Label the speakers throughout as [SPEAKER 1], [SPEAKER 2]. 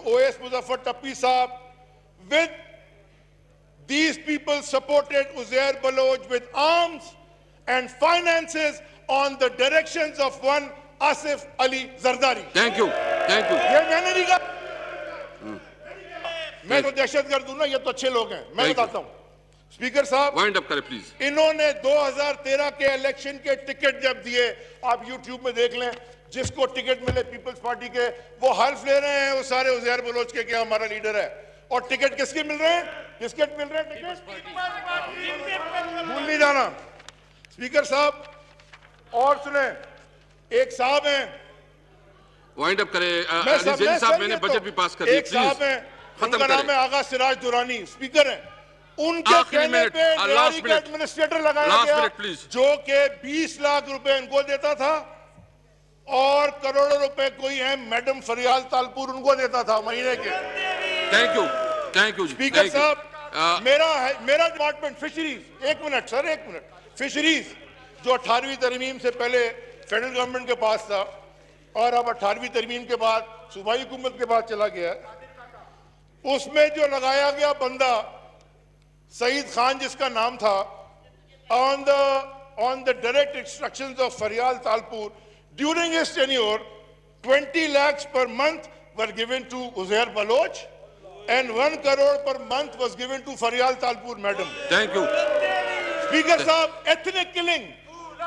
[SPEAKER 1] OS Muzaffar Tappi Saab. With these people supported Uzair Baloch with arms and finances on the directions of one Asif Ali Zardari.
[SPEAKER 2] Thank you. Thank you.
[SPEAKER 1] ये मैंने नहीं कहा। मैं तो दहशतगर्द हूं ना, ये तो अच्छे लोग हैं। मैं बताता हूं स्पीकर साहब,
[SPEAKER 2] वाइंड अप करें प्लीज।
[SPEAKER 1] इन्होंने 2013 के इलेक्शन के टिकट जब दिए, आप यूट्यूब में देख लें, जिसको टिकट मिले पीपल्स पार्टी के, वो हल्फ ले रहे हैं वो सारे उज़ैर बलोच के कि हमारा लीडर है। और टिकट किसके मिल रहे हैं? टिकट मिल रहे हैं टिकट, भूल नहीं जाना स्पीकर साहब। और सुने, एक साहब हैं,
[SPEAKER 2] वाइंड अप करें साहब, मैंने बजट भी पास कर दिया,
[SPEAKER 1] एक साहब हैं, उनका नाम है आगा सिराज दुरानी, स्पीकर हैं। उनके कहने पे डेयरी का एडमिनिस्ट्रेटर लगाया गया, जो कि 20 लाख रुपए इनको देता था और करोड़ों रुपए कोई है मैडम फरियाल तालपुर उनको देता था महीने के।
[SPEAKER 2] थैंक यू
[SPEAKER 1] स्पीकर साहब, मेरा डिपार्टमेंट फिशरीज, एक मिनट सर, एक मिनट, फिशरीज जो 18वीं तरमीम से पहले फेडरल गवर्नमेंट के पास था और अब 18वीं तरमीम के बाद सूबाई हुकूमत के पास चला गया, उसमें जो लगाया गया बंदा सईद खान जिसका नाम था, on the direct instructions of Faryal Talpur, during his tenure 20 lakhs per month were given to Uzair Baloch and 1 crore per month was given to Faryal Talpur madam.
[SPEAKER 2] Thank you
[SPEAKER 1] Speaker sahab, ethnic killing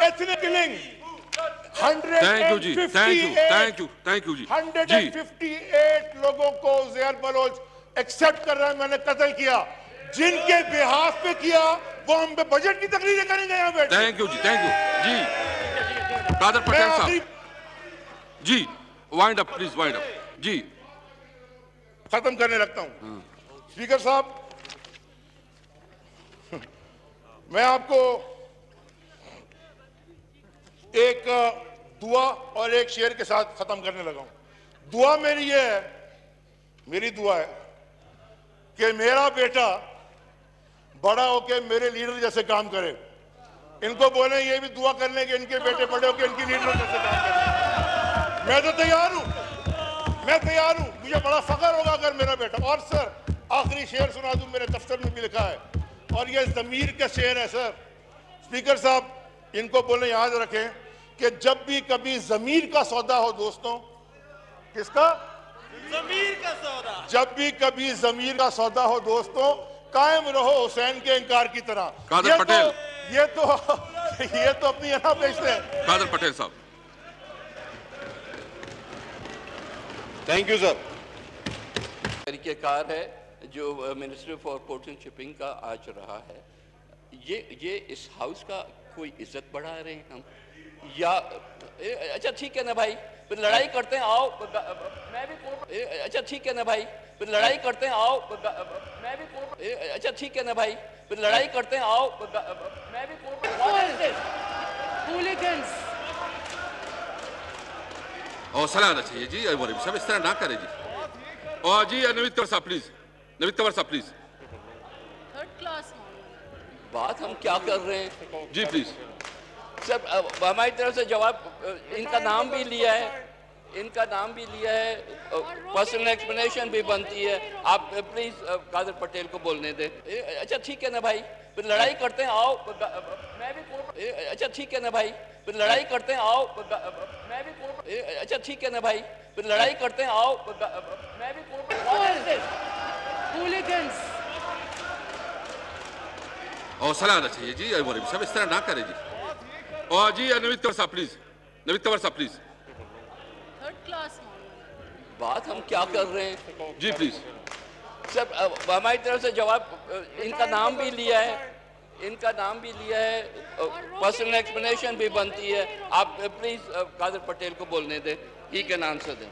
[SPEAKER 1] 158 लोगों को Uzair Bloch accept कर रहा है, मैंने कत्ल किया, जिनके behalf पे किया वो हम पे बजट की तकरीरें करेंगे यहाँ बैठ।
[SPEAKER 2] थैंक यू जी कादर पटेल साहब ji, wind up please, wind up ji,
[SPEAKER 1] खत्म करने लगता हूँ स्पीकर साहब। मैं आपको एक दुआ और एक शेर के साथ खत्म करने लगा हूं। दुआ मेरी ये है, मेरी दुआ है कि मेरा बेटा बड़ा होके मेरे लीडर जैसे काम करे। इनको बोले ये भी दुआ करने के इनके बेटे बड़े होके इनकी लीडर जैसे काम करे। मैं तो तैयार हूं, मैं तैयार हूं, मुझे बड़ा फख्र होगा अगर मेरा बेटा। और सर आखिरी शेर सुना दूं, मेरे दफ्तर में भी लिखा है और ये ज़मीर का शेर है सर। स्पीकर साहब, इनको बोले याद रखें कि जब भी कभी ज़मीर का सौदा हो दोस्तों, किसका? ज़मीर का सौदा। जब भी कभी ज़मीर का सौदा हो दोस्तों, कायम रहो हुसैन के इंकार की तरह।
[SPEAKER 2] कादर पटेल,
[SPEAKER 1] ये तो अपनी यहाँ बेचते हैं।
[SPEAKER 2] कादर पटेल साहब,
[SPEAKER 3] थैंक यू सर।
[SPEAKER 4] तरीक़ेकार है जो ministry for port and shipping का आज रहा है, ये इस हाउस का कोई इज्जत बढ़ा रहे हैं हम, या अच्छा ठीक है ना भाई, फिर लड़ाई करते हैं, आओ मैं भी अच्छा ठीक है ना भाई, फिर लड़ाई करते हैं, आओ मैं भी अच्छा ठीक है ना भाई, फिर लड़ाई करते हैं, आओ मैं भी
[SPEAKER 2] हौसला आना चाहिए जी, सब इस तरह ना करें जी। और जी नवीद तंवर साहब प्लीज, नवीद तंवर साहब प्लीज।
[SPEAKER 5] थर्ड क्लास
[SPEAKER 4] बात हम क्या कर रहे हैं
[SPEAKER 2] जी प्लीज
[SPEAKER 4] सर, हमारी तरफ से जवाब, इनका नाम भी लिया है, इनका नाम भी लिया है, पर्सनल एक्सप्लेनेशन भी बनती है, आप प्लीज कादर पटेल को बोलने दें। अच्छा ठीक है ना भाई, फिर लड़ाई करते हैं, आओ मैं भी अच्छा ठीक है ना भाई, फिर लड़ाई करते हैं, आओ मैं भी अच्छा ठीक है ना भाई, फिर लड़ाई करते हैं, आओ मैं भी
[SPEAKER 2] हौसला आना चाहिए जी, सब इस तरह ना करें जी। और जी नवीद तंवर साहब प्लीज, नवीद तंवर साहब प्लीज।
[SPEAKER 5] थर्ड क्लास
[SPEAKER 4] बात हम क्या कर रहे हैं
[SPEAKER 2] जी प्लीज
[SPEAKER 4] सर, हमारी तरफ से जवाब, इनका नाम भी लिया है, इनका नाम भी लिया है, पर्सनल एक्सप्लेनेशन भी बनती है, आप प्लीज कादर पटेल को बोलने दें, ही कैन आंसर दें।